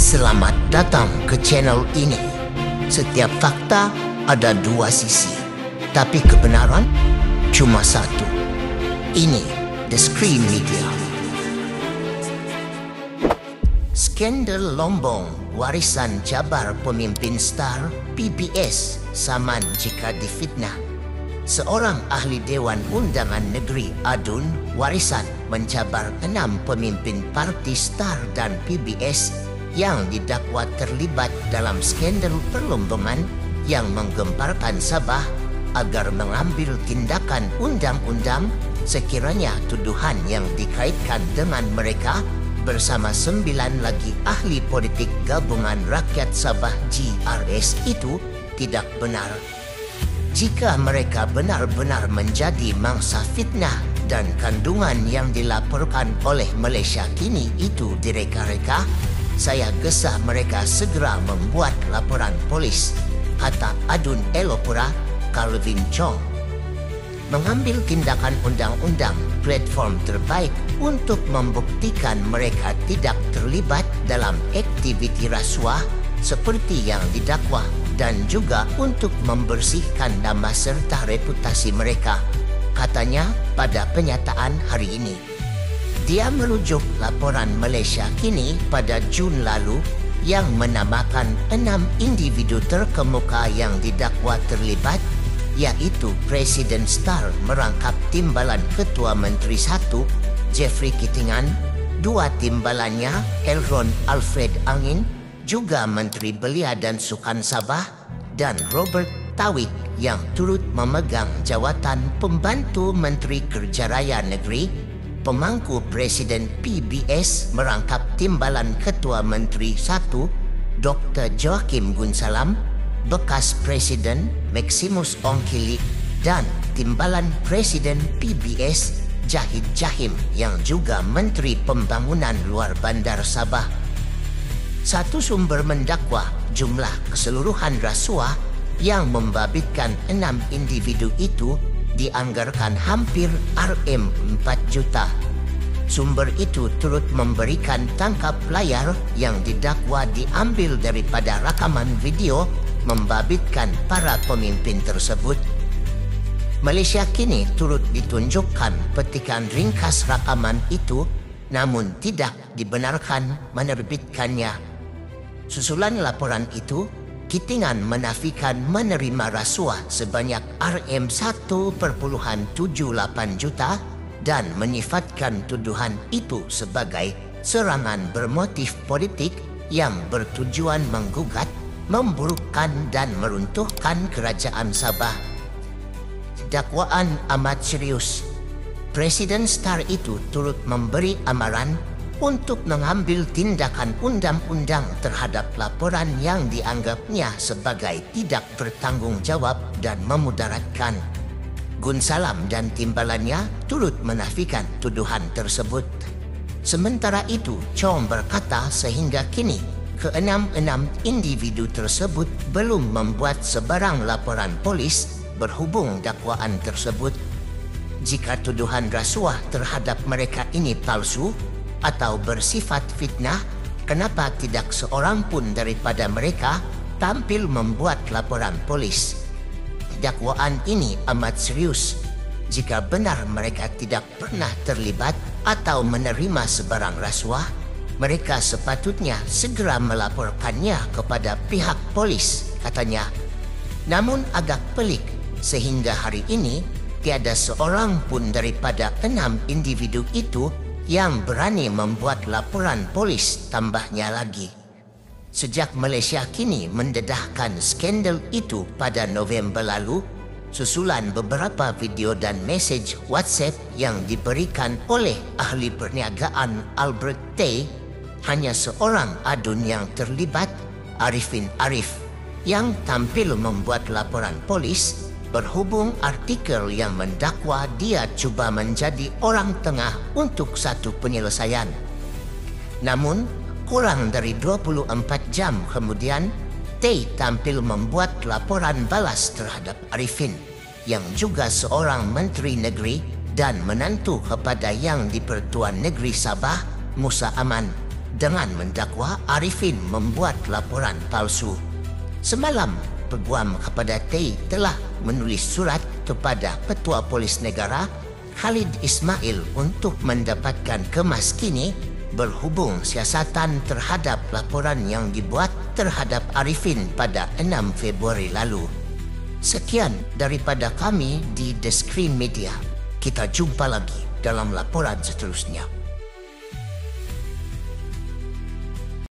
Selamat datang ke channel ini. Setiap fakta ada dua sisi, tapi kebenaran cuma satu. Ini The Screen Media. Skandal Lombong, warisan Jabar pemimpin star PBS Saman jika difitnah. Seorang ahli Dewan Undangan Negeri Adun warisan mencabar 6 pemimpin parti star dan PBS yang didakwa terlibat dalam skandal perlombongan yang menggemparkan Sabah agar mengambil tindakan undang-undang sekiranya tuduhan yang dikaitkan dengan mereka bersama 9 lagi ahli politik Gabungan Rakyat Sabah GRS itu tidak benar. Jika mereka benar-benar menjadi mangsa fitnah dan kandungan yang dilaporkan oleh Malaysia kini itu direka-reka, saya gesah mereka segera membuat laporan polis, kata Adun Elopura Calvin Chong. Mengambil tindakan undang-undang platform terbaik untuk membuktikan mereka tidak terlibat dalam aktiviti rasuah seperti yang didakwa dan juga untuk membersihkan nama serta reputasi mereka, katanya pada penyataan hari ini. Dia merujuk laporan Malaysia kini pada Jun lalu yang menamakan 6 individu terkemuka yang didakwa terlibat, yaitu Presiden Star merangkap timbalan Ketua Menteri 1 Jeffrey Kitingan, 2 timbalannya Elron Alfred Angin, juga Menteri Belia dan Sukan Sabah, dan Robert Tawik yang turut memegang jawatan Pembantu Menteri Kerja Raya Negeri, pemangku Presiden PBS merangkap timbalan Ketua Menteri 1 Dr. Joachim Gunsalam, bekas Presiden Maximus Ongkili, dan timbalan Presiden PBS Jahid Jahim yang juga Menteri Pembangunan Luar Bandar Sabah. Satu sumber mendakwa jumlah keseluruhan rasuah yang membabitkan 6 individu itu dianggarkan hampir Rm4 juta. Sumber itu turut memberikan tangkap layar yang didakwa diambil daripada rakaman video membabitkan para pemimpin tersebut. Malaysia kini turut ditunjukkan petikan ringkas rakaman itu, namun tidak dibenarkan menerbitkannya. Susulan laporan itu, Kitingan menafikan menerima rasuah sebanyak Rm1.78 juta dan menyifatkan tuduhan itu sebagai serangan bermotif politik yang bertujuan menggugat, memburukkan dan meruntuhkan kerajaan Sabah. Dakwaan amat serius. Presiden Star itu turut memberi amaran untuk mengambil tindakan undang-undang terhadap laporan yang dianggapnya sebagai tidak bertanggung jawab dan memudaratkan. Gunsalam dan timbalannya turut menafikan tuduhan tersebut. Sementara itu, Chong berkata sehingga kini ke-6 individu tersebut belum membuat sebarang laporan polis berhubung dakwaan tersebut. Jika tuduhan rasuah terhadap mereka ini palsu atau bersifat fitnah, kenapa tidak seorang pun daripada mereka tampil membuat laporan polis? Dakwaan ini amat serius. Jika benar mereka tidak pernah terlibat atau menerima sebarang rasuah, mereka sepatutnya segera melaporkannya kepada pihak polis, katanya. Namun agak pelik, sehingga hari ini tiada seorang pun daripada 6 individu itu yang berani membuat laporan polis, tambahnya lagi. Sejak Malaysia kini mendedahkan skandal itu pada November lalu, susulan beberapa video dan mesej WhatsApp yang diberikan oleh ahli perniagaan Albert Tay, hanya seorang Adun yang terlibat, Arifin Arif, yang tampil membuat laporan polis berhubung artikel yang mendakwa dia cuba menjadi orang tengah untuk satu penyelesaian. Namun, kurang dari 24 jam kemudian, Tay tampil membuat laporan balas terhadap Arifin, yang juga seorang Menteri Negeri dan menantu kepada Yang di-Pertuan Negeri Sabah, Musa Aman, dengan mendakwa Arifin membuat laporan palsu. Semalam, peguam kepada T telah menulis surat kepada Ketua Polis Negara Khalid Ismail untuk mendapatkan kemas kini berhubung siasatan terhadap laporan yang dibuat terhadap Arifin pada 6 Februari lalu. Sekian daripada kami di The Screen Media. Kita jumpa lagi dalam laporan seterusnya.